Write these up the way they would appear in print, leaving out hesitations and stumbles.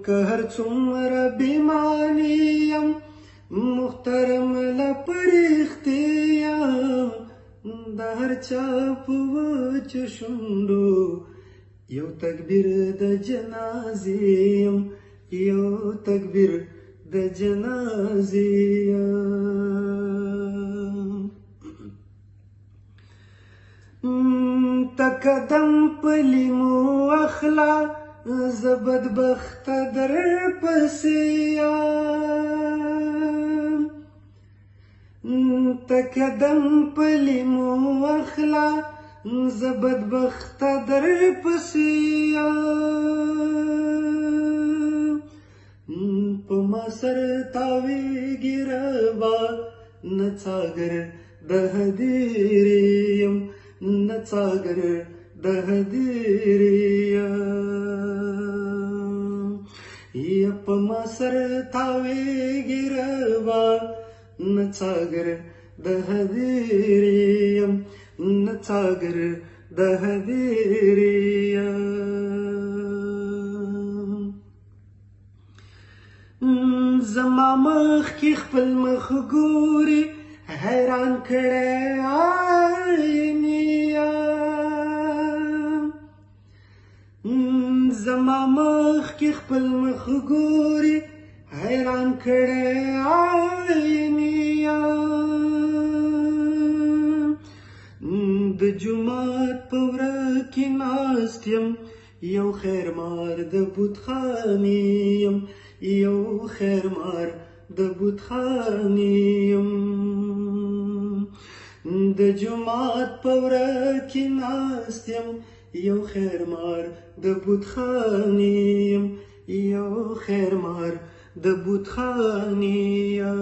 که هر څومره بیمانی یم محترم لپریختیا د هر چا په وچو شونډو یو تکبیر د جنازې یم یو تکبیر د جنازې یم تقدم په لیمو اخلا زه بدبخته در پسې یم تقدم په لیمو اخلا زه بدبخته در پسې یم په ما سر تاویږي ربا نڅاګر د هدیرې یم نڅاګر د هدیرې یم په ما سر تاویږي ربا نڅاګر د هدیرې یم نڅاګر د هدیرې یم زما مخ کې خپل مخ ګوري حیران کړی آینې زما مخ کې خپل مخ ګوري حیران کړی آینې د جومات په وره کې ناست یم یو خیرمار د بتخانې یم یو خیرمار د بتخانې یم د جومات په وره کې ناست یم یو خیرمار د بتخانې یم یو خیرمار د بتخانې یم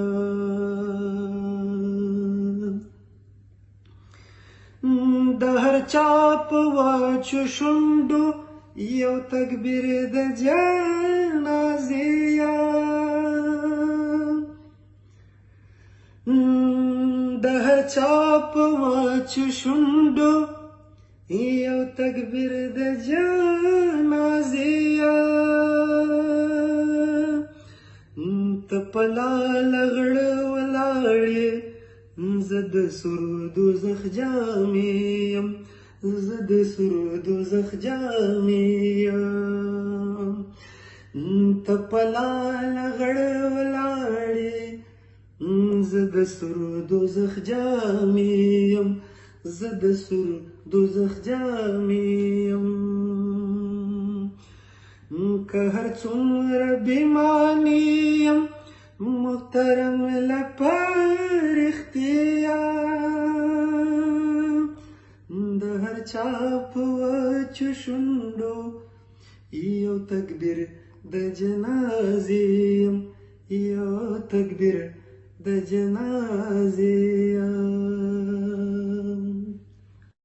د هر چا په واچو شونډو یو تکبیر د جنازې د هر چا په واچو شونډو یو تکبیر د جنازې ته په لاله غړه ولاړې زه د سرو دوزخ جامې یم زه د سرو دوزخ جامې یم ته په لاله غړه ولاړې زه د سرو دوزخ جامې یم زه د سرو دوزخ جامې یم که هر څومره بیمانی یم محترم لپریختیا د هر چا په وچو شونډو یو تکبیر د جنازې یم یو تکبیر د جنازې یم